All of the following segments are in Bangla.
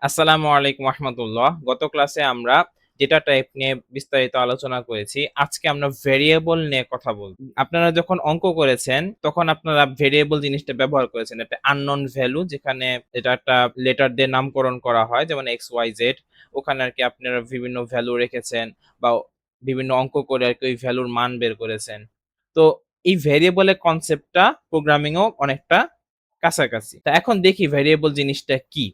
আসসালামু আলাইকুম রহমতুল্লাহ। গত ক্লাসে আমরা ডেটা টাইপ নিয়ে বিস্তারিত আলোচনা করেছি। আজকে আমরা ভেরিয়েবল নিয়ে কথা বলবো। আপনারা যখন অঙ্ক করেছেন তখন আপনারা ভেরিয়েবল জিনিসটা ব্যবহার করেছেন, একটা আননোন ভ্যালু, যেখানে এটা একটা লেটার দিয়ে নামকরণ করা হয়, যেমন এক্স ওয়াই জেড। ওখানে আর কি আপনারা বিভিন্ন ভ্যালু রেখেছেন বা বিভিন্ন অঙ্ক করে আর কি ওই ভ্যালুর মান বের করেছেন। তো এই ভেরিয়েবলের কনসেপ্টটা প্রোগ্রামিংও অনেকটা কাছাকাছি। তা এখন দেখি ভেরিয়েবল জিনিসটা কি।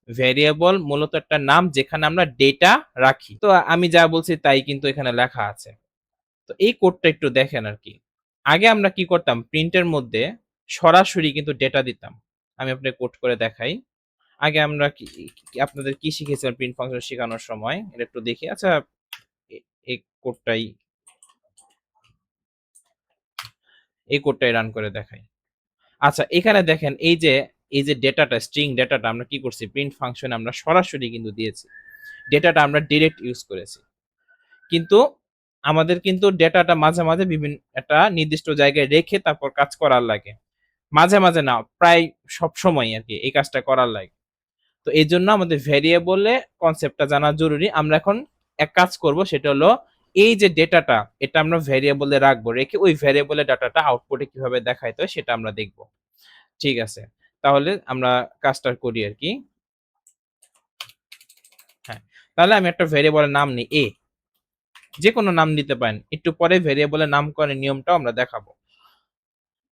ভেরিয়েবল মূলত একটা নাম যেখানে আমরা ডেটা রাখি। তো আমি যা বলছি তাই কিন্তু এখানে লেখা আছে। তো এই কোডটা একটু দেখেন আর কি। আগে আমরা কি করতাম, প্রিন্টের মধ্যে সরাসরি কিন্তু ডেটা দিতাম। আমি আপনাকে কোড করে দেখাই। আগে আমরা আপনাদের কি শিখেছিলাম প্রিন্ট ফাংশন শেখানোর সময়, এটা একটু দেখি। আচ্ছা, এই কোডটাই এই কোডটাই রান করে দেখাই। আচ্ছা, এখানে দেখেন এই যে ডেটাটা, স্ট্রিং ডেটাটা আমরা কি করছি, প্রিন্ট ফাংশনে আমরা সরাসরি কিন্তু দিয়েছি। ডেটাটা আমরা ডিরেক্ট ইউজ করেছি। কিন্তু আমাদের কিন্তু ডেটাটা মাঝে মাঝে বিভিন্ন একটা নির্দিষ্ট জায়গায় রেখে তারপর কাজ করার লাগে। মাঝে মাঝে না, প্রায় সব সময় আর কি এই কাজটা করার লাগে। তো এই জন্য আমাদের ভেরিয়েবলে কনসেপ্টটা জানা জরুরি। আমরা এখন এক কাজ করব, সেটা হলো এই যে ডেটাটা, এটা আমরা ভেরিয়েবলে রাখবো, রেখে ওই ভেরিয়েবলে ডাটাটা আউটপুটে কিভাবে দেখাইতে হয় সেটা আমরা দেখব। ঠিক আছে, তাহলে আমরা কাজটা করি আর কি। হ্যাঁ, তাহলে আমি একটা ভেরিয়েবলের নাম নিই এ। যে কোনো নাম দিতে পারেন, একটু পরে ভেরিয়েবলের নামকরণের নিয়মটাও আমরা দেখাবো।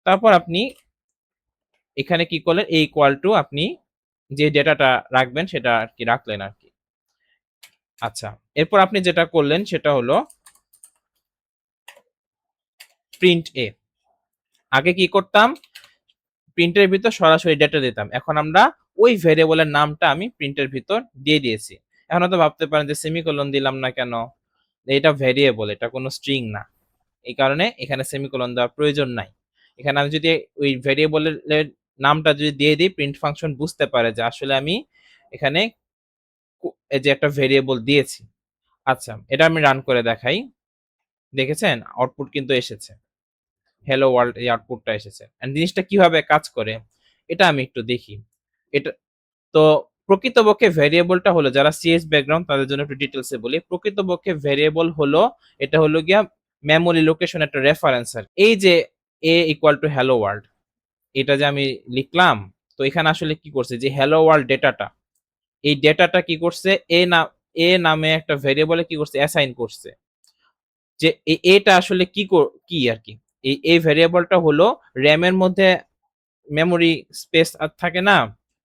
তারপর আপনি এখানে কি করলেন, এই ইকুয়াল টু আপনি যে ডেটাটা রাখবেন সেটা আর কি রাখলেন আর কি। আচ্ছা, এরপর আপনি যেটা করলেন সেটা হলো প্রিন্ট এ। আগে কি করতাম, প্রিন্টের ভিতর সরাসরি ডেটা দিতাম, এখন আমরা ওই ভেরিয়েবলের নামটা আমি প্রিন্টের ভিতর দিয়ে দিয়েছি। এখন তো ভাবতে পারেন যে সেমিকোলন দিলাম না কেন, এটা ভেরিয়েবল, এটা কোনো স্ট্রিং না, এই কারণে এখানে সেমিকোলন দেওয়ার প্রয়োজন নাই। এখানে আমি যদি ওই ভেরিয়েবলের নামটা যদি দিয়ে দিই, প্রিন্ট ফাংশন বুঝতে পারে যে আসলে আমি এখানে এই যে একটা ভেরিয়েবল দিয়েছি। আচ্ছা, এটা আমি রান করে দেখাই। দেখেছেন আউটপুট কিন্তু এসেছে, হ্যালো ওয়ার্ল্ড, এই আউটপুটটা এসেছে। এন্ড জিনিসটা কিভাবে কাজ করে এটা আমি একটু দেখি। এটা তো প্রকৃতপক্ষে ভেরিয়েবলটা হলো, যারা সিএস ব্যাকগ্রাউন্ড তাদের জন্য একটু ডিটেলসে বলি। প্রকৃতপক্ষে ভেরিয়েবল হলো, এটা হলো গিয়া মেমোরি লোকেশন একটা রেফারেন্স। আর এই যে এ ইকুয়াল টু হ্যালো ওয়ার্ল্ড, এটা যে আমি লিখলাম, তো এখানে আসলে কি করছে, যে হ্যালো ওয়ার্ল্ড ডেটাটা, এই ডেটাটা কি করছে, এ নামে একটা ভেরিয়েবলে কি করছে, অ্যাসাইন করছে। যে এটা আসলে কি আর কি, এই ভেরিয়েবলটা হলো র্যামের মধ্যে মেমোরি স্পেস থাকে না,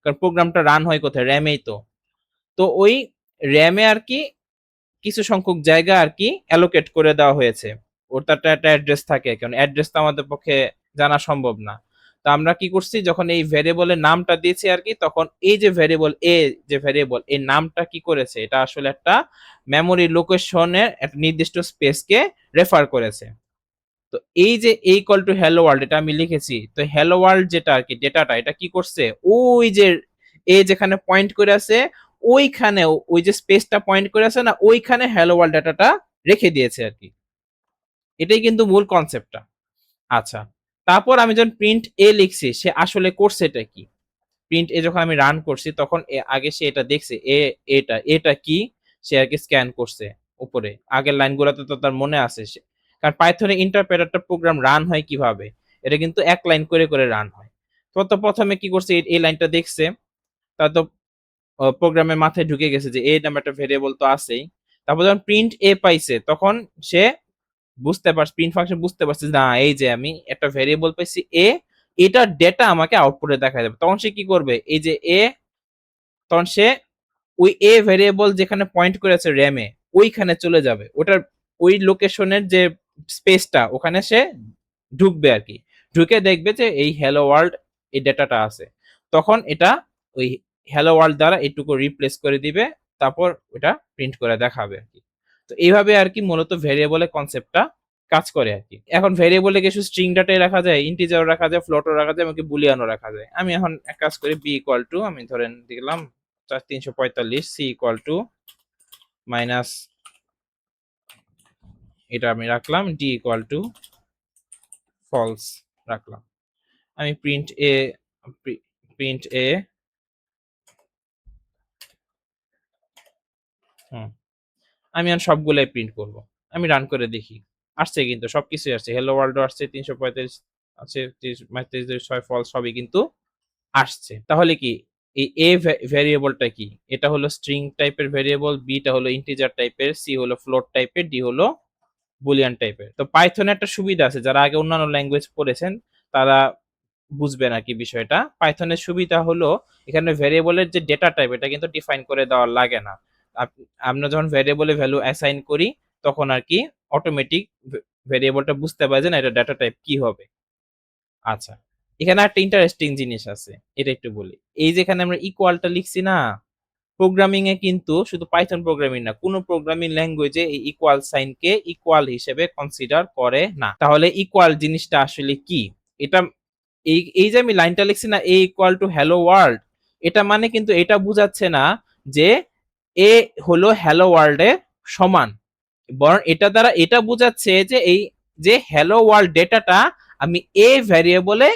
কারণ প্রোগ্রামটা রান হয় কোথায়, র্যামেই। তো তো ওই র্যামে আর কি কিছু সংখ্যক জায়গা আর কি অ্যালোকেট করে দেওয়া হয়েছে। ওর তো একটা অ্যাড্রেস থাকে, কারণ অ্যাড্রেস তো আমাদের পক্ষে জানা সম্ভব না। তো আমরা কি করছি, যখন এই ভেরিয়েবলের নামটা দিয়েছি আর কি, তখন এই যে ভেরিয়েবল এ, যে ভেরিয়েবল এই নামটা কি করেছে, এটা আসলে একটা মেমোরি লোকেশনের একটা নির্দিষ্ট স্পেসকে রেফার করেছে। তো এই যে ইকুয়াল টু হ্যালো ওয়ার্ল্ড, এটা আমি লিখেছি। তো হ্যালো ওয়ার্ল্ড যেটা আর কি ডেটাটা, এটা কি করছে, ওই যে এ যেখানে পয়েন্ট করে আছে ওইখানে, ওই যে স্পেসটা পয়েন্ট করে আছে না, ওইখানে হ্যালো ওয়ার্ল্ড ডাটাটা রেখে দিয়েছে আর কি। এটাই কিন্তু মূল কনসেপ্টটা। আচ্ছা, তারপর আমি যখন প্রিন্ট এ লিখছি, সে আসলে করছে এটা কি। প্রিন্ট এ যখন আমি রান করছি, তখন আগে সে এটা দেখছে, এটা কি, সে আর কি স্ক্যান করছে উপরে। আগের লাইনগুলোতে তো তার মনে আছে সে, কারণ পাইথনে ইন্টারপ্রেটারটা প্রোগ্রাম রান হয় কিভাবে, এটা কিন্তু এক লাইন করে করে রান হয়। তো প্রথমে কি করছে, এই লাইনটা দেখছে, তার তো প্রোগ্রামের মাথায় ঢুকে গেছে যে এ নামে একটা ভেরিয়েবল তো আছেই। তারপর যখন প্রিন্ট এ পাইছে, তখন সে বুঝতে পারছে, প্রিন্ট ফাংশন বুঝতে পারছে, না এই যে আমি একটা ভেরিয়েবল পাইছি এ, এটার ডেটা আমাকে আউটপুটে দেখা যাবে। তখন সে কি করবে, এই যে এ, তখন সে ওই এ ভেরিয়েবল যেখানে পয়েন্ট করেছে র্যামে, ওইখানে চলে যাবে, ওটার ওই লোকেশনের যে স্পেসটা, ওখানে সে ঢুকবে আর কি। ঢুকে দেখবে যে এই হ্যালো ওয়ার্ল্ড এই ডেটাটা আছে। তখন এটা ওই হ্যালো ওয়ার্ল্ড দ্বারা এইটুকু রিপ্লেস করে দিবে, তারপর ওটা প্রিন্ট করে দেখাবে আর কি। তো এইভাবে আর কি মূলত ভেরিয়েবলের কনসেপ্টটা কাজ করে আর কি। এখন ভেরিয়েবলে কিছু স্ট্রিং ডাটাই রাখা যায়, ইন্টিজারও রাখা যায়, ফ্লোটও রাখা যায়, এমনকি বুলিয়ানও রাখা যায়। আমি এখন এক কাজ করি, বি ইকুয়াল টু, আমি ধরেন দিলাম 345, সি ইকুয়াল টু মাইনাস, এটা আমি রাখলাম, ডি ইকুয়াল টু ফলস রাখলাম। আমি প্রিন্ট এ হুম, আমি এখন সবগুলাই প্রিন্ট করব। আমি রান করে দেখি। আসছে কিন্তু সবকিছুই আসছে। হেলো ওয়ার্ল্ডও আসছে, ৩৩৫ আছে, ৩৩ ৬ ফলস সবই কিন্তু আসছে। তাহলে কি এই ভ্যারিয়েবলটা কি? এটা হলো স্ট্রিং টাইপের ভ্যারিয়েবল, বি টা হলো ইন্টিজার টাইপের, সি হলো ফ্লোট টাইপের, ডি হলো বুলিয়ান টাইপের। তো পাইথনে একটা সুবিধা আছে, যারা আগে অন্যান্য ল্যাঙ্গুয়েজ পড়েছেন তারা বুঝবেন আরকি বিষয়টা। পাইথনের সুবিধা হলো এখানে ভ্যারিয়েবলের যে ডেটা টাইপ এটা কিন্তু ডিফাইন করে দেওয়া লাগে না। আপ আমরা যখন ভ্যারিয়েবলে ভ্যালু অ্যাসাইন করি তখন আরকি অটোমেটিক ভ্যারিয়েবলটা বুঝতে পারে যে না এটা ডেটা টাইপ কি হবে। আচ্ছা। এখানে একটা ইন্টারেস্টিং জিনিস আছে। এটা একটু বলি। এই যে এখানে আমরা ইকুয়ালটা লিখছি না? প্রোগ্রামিং এ কিন্তু শুধু পাইথন প্রোগ্রামিং না, কোন প্রোগ্রামিং ল্যাঙ্গুয়েজে এই ইকুয়াল সাইন কে ইকুয়াল হিসেবে কনসিডার করে না। তাহলে ইকুয়াল জিনিসটা আসলে কি? এটা এই যে আমি লাইনটা লিখছি না, এ ইকুয়াল টু হ্যালো ওয়ার্ল্ড, এটা মানে কিন্তু এটা বুঝাচ্ছে না যে এ হলো হ্যালো ওয়ার্ল্ড এর সমান, বরং এটা দ্বারা এটা বোঝাচ্ছে যে এই যে হ্যালো ওয়ার্ল্ড ডেটাটা আমি এ ভ্যারিয়েবলে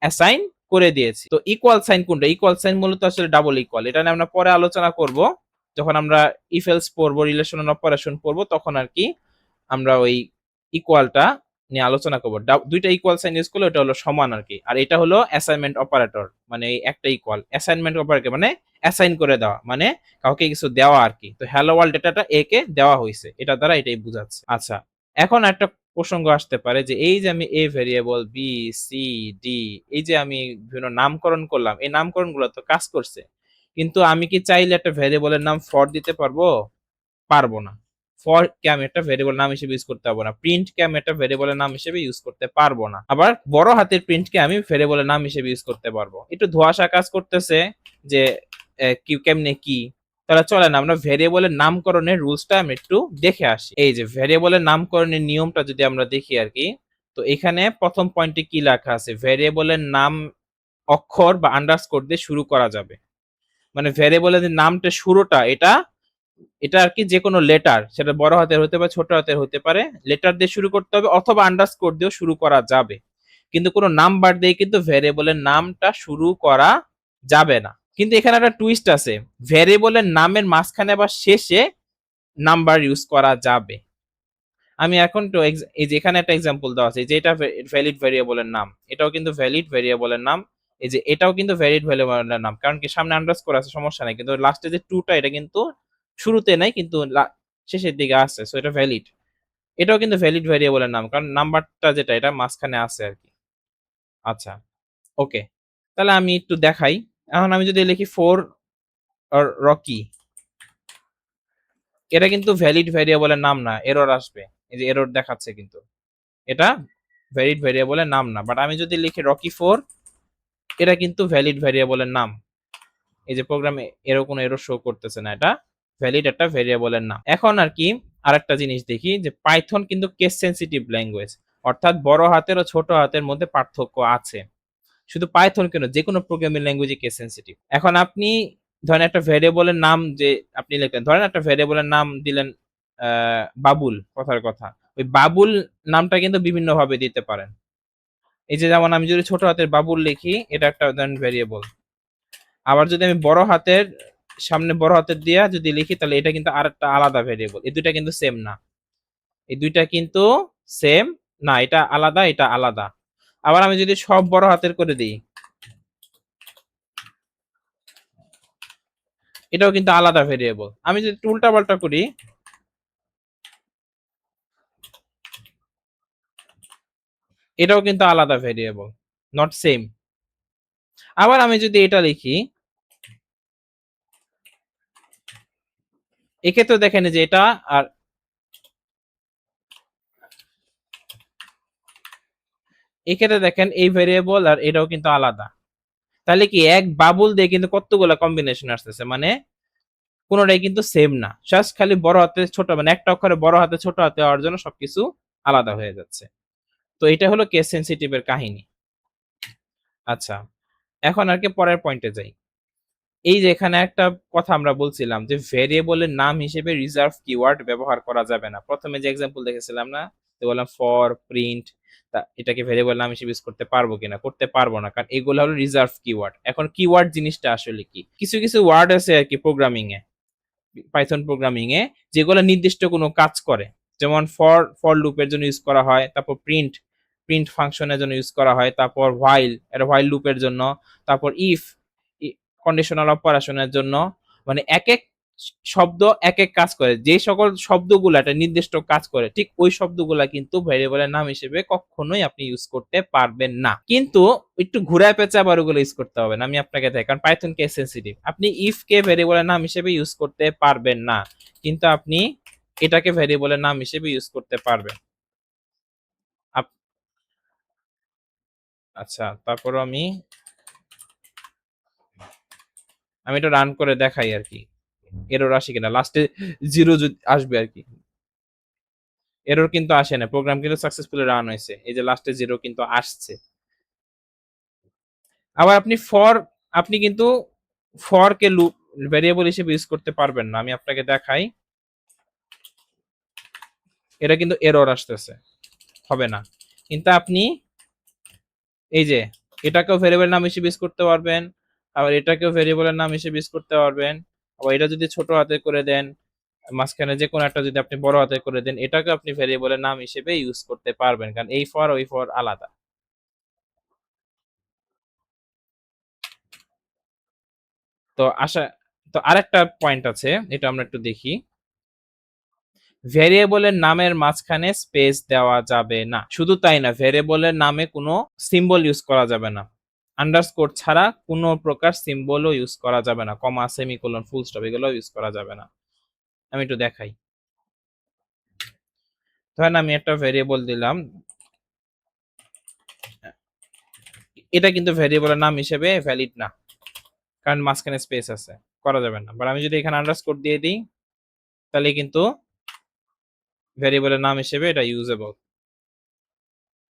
অ্যাসাইন করে দিয়েছি। তো ইকুয়াল সাইন কোনটা? ইকুয়াল সাইন মূলত আসলে ডাবল ইকুয়াল। এটা নিয়ে আমরা পরে আলোচনা করব, যখন আমরা ইফ এলস পড়বো, রিলেশনাল অপারেশন পড়বো, তখন আর কি আমরা ওই ইকুয়ালটা নিয়ে আলোচনা করবো। দুইটা ইকুয়াল সাইন ইউজ করলে ওটা হলো সমান আর কি। আর এটা হলো অ্যাসাইনমেন্ট অপারেটর, মানে এই একটা ইকুয়াল অ্যাসাইনমেন্ট অপারেটর মানে অ্যাসাইন করে দেওয়া, মানে কাউকে কিছু দেওয়া আর কি। তো হ্যালো ওয়ার্ল্ড ডেটাটা এ কে দেওয়া হয়েছে, এটা দ্বারা এটাই বুঝাচ্ছে। আচ্ছা, এখন একটা প্রসঙ্গ আসতে পারে যে এই যে আমি এ ভেরিয়েবল বি সি ডি, এই যে আমি বিভিন্ন নামকরণ করলাম, এই নামকরণ গুলো তো কাজ করছে, কিন্তু আমি কি চাইলে একটা ভেরিয়েবলের নাম ফর দিতে পারবো? পারবো না। ফর কে আমি একটা ভেরিয়েবল নাম হিসেবে ইউজ করতে পারবো না। প্রিন্ট কে আমি একটা ভেরিয়েবলের নাম হিসেবে ইউজ করতে পারবো না। আবার বড় হাতের প্রিন্ট কে আমি ভেরিয়েবলের নাম হিসেবে ইউজ করতে পারবো। একটু ধোঁয়াশা কাজ করতেছে যে কি কেমনে কি। তাহলে চলেন আমরা ভেরিয়েবলের নামকরণের রুলসটা আমি একটু দেখে আসি। এই যে ভেরিয়েবলের নামকরণের নিয়মটা যদি আমরা দেখি আর কি, তো এখানে প্রথম পয়েন্টে কি লেখা আছে? ভেরিয়েবলের নাম অক্ষর বা আন্ডারস্কোর দিয়ে শুরু করা যাবে। মানে ভেরিয়েবলের যে নামটা শুরুটা এটা এটা আর কি যে কোনো লেটার, সেটা বড় হাতের হতে পারে ছোট হাতের হতে পারে, লেটার দিয়ে শুরু করতে হবে অথবা আন্ডারস্কোর দিয়েও শুরু করা যাবে, কিন্তু কোনো নাম্বার দিয়ে কিন্তু ভ্যারিয়েবলের নামটা শুরু করা যাবে না। কিন্তু এখানে একটা টুইস্ট আছে, ভ্যারিয়েবলের নামের মাঝখানে বা শেষে নাম্বার ইউজ করা যাবে। আমি এখন তো এই যে এখানে একটা এক্সাম্পল দেওয়া আছে, যে এটা ভ্যালিড ভ্যারিয়েবলের নাম, এটাও কিন্তু ভ্যালিড ভ্যারিয়েবলের নাম, এই যে এটাও কিন্তু ভ্যালিড ভ্যারিয়েবলের নাম, কারণ কি সামনে আন্ডারস্কোর আছে সমস্যা নাই, কিন্তু লাস্টে যে টুটা এটা কিন্তু শুরুতে নাই, কিন্তু শেষের দিকে আছে, সো এটা ভ্যালিড। এটাও কিন্তু ভ্যালিড ভ্যারিয়েবলের নাম, কারণ নাম্বারটা যেটা এটা মাঝখানে আছে আর কি। আচ্ছা, ওকে, তাহলে আমি একটু দেখাই। এখন আমি যদি লিখি ফোর রকি, এটা কিন্তু ভ্যালিড ভ্যারিয়েবলের নাম না, এরর আসবে, এই যে এরর দেখাচ্ছে, কিন্তু এটা ভ্যালিড ভ্যারিয়েবলের নাম না। বাট আমি যদি লিখি রকি ফোর, এটা কিন্তু ভ্যালিড ভ্যারিয়েবলের নাম। এই যে প্রোগ্রামে এরও কোনো এরর শো করতেছে না, এটা ভ্যালিড একটা ভ্যারিয়েবলের নাম। এখন আর কি আরেকটা জিনিস দেখি, যে পাইথন কিন্তু কেস সেনসিটিভ ল্যাঙ্গুয়েজ, অর্থাৎ বড় হাতের ও ছোট হাতের মধ্যে পার্থক্য আছে। শুধু পাইথন কেন, যে কোনো প্রোগ্রামিং ল্যাঙ্গুয়েজে কেস সেনসিটিভ। এখন আপনি ধরেন একটা ভ্যারিয়েবলের নাম যে আপনি লিখলেন, ধরেন একটা ভ্যারিয়েবলের নাম দিলেন বাবুল, কথার কথা, ওই বাবুল নামটা কিন্তু বিভিন্ন ভাবে দিতে পারেন। এই যে যেমন আমি যদি ছোট হাতের বাবুল লিখি, এটা একটা ধরেন ভ্যারিয়েবল। আবার যদি আমি বড় হাতের সামনে বড় হাতের দিয়া যদি লিখি, তাহলে এটা কিন্তু আরেকটা আলাদা ভ্যারিয়েবল। এই দুইটা কিন্তু সেম না, এই দুইটা কিন্তু সেম না, এটা আলাদা এটা আলাদা। আবার আমি যদি সব বড় হাতের করে দিই, এটাও কিন্তু আলাদা ভেরিয়েবল। আমি যদি উল্টা পাল্টা করি, এটাও কিন্তু আলাদা ভেরিয়েবল, নট সেম। আবার আমি যদি এটা লিখি, এক্ষেত্রে দেখেন যে এটা আর এক্ষেত্রে দেখেন এই ভেরিয়েবল আর এটাও কিন্তু আলাদা। তাহলে কি এক বাবুল দিয়ে কিন্তু কতগুলো কম্বিনেশন আসতেছে, মানে কোনোটাই কিন্তু সেম না, জাস্ট খালি বড় হাতে ছোট, মানে একটা অক্ষরে বড় হাতে ছোট হাতে হওয়ার জন্য সবকিছু আলাদা হয়ে যাচ্ছে। তো এটা হলো কেস সেনসিটিভের কাহিনী। আচ্ছা, এখন আর কি পরের পয়েন্টে যাই। এই যে এখানে একটা কথা আমরা বলছিলাম যে ভেরিয়েবলের নাম হিসেবে রিজার্ভ কিওয়ার্ড ব্যবহার করা যাবে না। প্রথমে যে এক্সাম্পল দেখেছিলাম না, যে বললাম ফর প্রিন্ট, তা এটাকে ভেরিয়েবল নাম হিসেবে ইউজ করতে পারবো কিনা? করতে পারবো না, কারণ এগুলো হলো রিজার্ভ কিওয়ার্ড। এখন কিওয়ার্ড জিনিসটা আসলে কি? কিছু কিছু ওয়ার্ড আছে আর কি প্রোগ্রামিং এ, পাইথন প্রোগ্রামিং এ, যেগুলো নির্দিষ্ট কোনো কাজ করে। যেমন ফর ফর লুপের জন্য ইউজ করা হয়, তারপর প্রিন্ট প্রিন্ট ফাংশনের জন্য ইউজ করা হয়, তারপর হোয়াইল এটা হোয়াইল লুপের জন্য, তারপর ইফ কন্ডিশনাল অপারেশনের জন্য। মানে এক এক শব্দ এক এক কাজ করে, যে সকল শব্দগুলো একটা নির্দিষ্ট কাজ করে, ঠিক ওই শব্দগুলা কিন্তু ভেরিয়েবলের নাম হিসেবে কখনোই আপনি ইউজ করতে পারবেন না। কিন্তু একটু ঘুরায় পেঁচা আবার ওগুলো ইউজ করতে হবে না, আমি আপনাকে দেখাই, কারণ পাইথন কেস সেন্সিটিভ। আপনি ইফ কে ভেরিয়েবলের নাম হিসেবে ইউজ করতে পারবেন না, কিন্তু আপনি এটাকে ভেরিয়েবলের নাম হিসেবে ইউজ করতে পারবেন। আচ্ছা, তারপর আমি আমি এটা রান করে দেখাই আর কি, এরর আসে কিনা, লাস্টে জিরো আসবে আর কি। এরর কিন্তু আসে না, প্রোগ্রাম কিন্তু সাকসেসফুলি রান হয়েছে, এই যে লাস্টে জিরো কিন্তু আসছে। আবার আপনি কিন্তু ফর কে লুপ ভেরিয়েবল হিসেবে ইউজ করতে পারবেন না, আমি আপনাকে দেখাই। এটা কিন্তু এরর আসতেছে, হবে না। কিন্তু আপনি এই যে এটাকেও ভেরিয়েবল নাম হিসেবে ইউজ করতে পারবেন, আবার এটাকেও ভেরিয়েবলের নাম হিসেবে ইউজ করতে পারবেন। আবার এটা যদি ছোট হাতে করে দেন, মাঝখানে যে কোনো একটা যদি আপনি বড় হাতে করে দেন, এটাকে আপনি ভেরিয়েবলের নাম হিসেবে ইউজ করতে পারবেন, কারণ এই ফর ওই ফর আলাদা। তো আশা তো আরেকটা পয়েন্ট আছে, এটা আমরা একটু দেখি। ভেরিয়েবলের নামের মাঝখানে স্পেস দেওয়া যাবে না। শুধু তাই না, ভেরিয়েবলের নামে কোনো সিম্বল ইউজ করা যাবে না। আন্ডারস্কোর ছাড়া কোনো প্রকার সিম্বলও ইউজ করা যাবে না, কমা সেমিকোলন ফুল স্টপ এগুলো ইউজ করা যাবে না। আমি একটু দেখাই। ধরেন আমি একটা ভেরিয়েবল দিলাম, এটা কিন্তু ভেরিয়েবলের নাম হিসেবে ভ্যালিড না, কারণ মাঝখানে স্পেস আছে, করা যাবে না। বাট আমি যদি এখানে আন্ডারস্কোর দিয়ে দিই, তাহলে কিন্তু ভেরিয়েবলের নাম হিসেবে এটা ইউজেবল,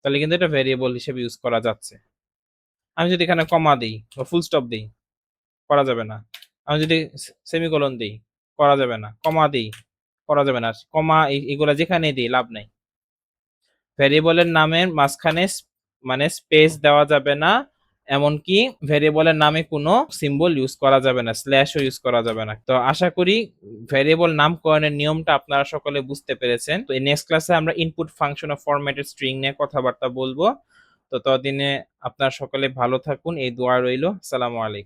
তাহলে কিন্তু এটা ভেরিয়েবল হিসেবে ইউজ করা যাচ্ছে। আমি যদি এখানে কমা দিই বা ফুল স্টপ দিই, করা যাবে না। আমি যদি সেমিকোলন দিই, করা যাবে না। কমা দিই, করা যাবে না। কমা এগুলা যেখানে দিই লাভ নাই। ভেরিয়েবলের নামের মাঝখানে মানে স্পেস দেওয়া যাবে না, এমনকি ভেরিয়েবলের নামে কোনো সিম্বল ইউজ করা যাবে না, স্ল্যাশও ইউজ করা যাবে না। তো আশা করি ভেরিয়েবল নামকরণের নিয়মটা আপনারা সকলে বুঝতে পেরেছেন। তো এই নেক্সট ক্লাসে আমরা input function of formatted string নিয়ে কথাবার্তা বলবো। তো ততদিনে আপনারা সকলে ভালো থাকুন, এই দোয়া রইল। আসসালামু আলাইকুম।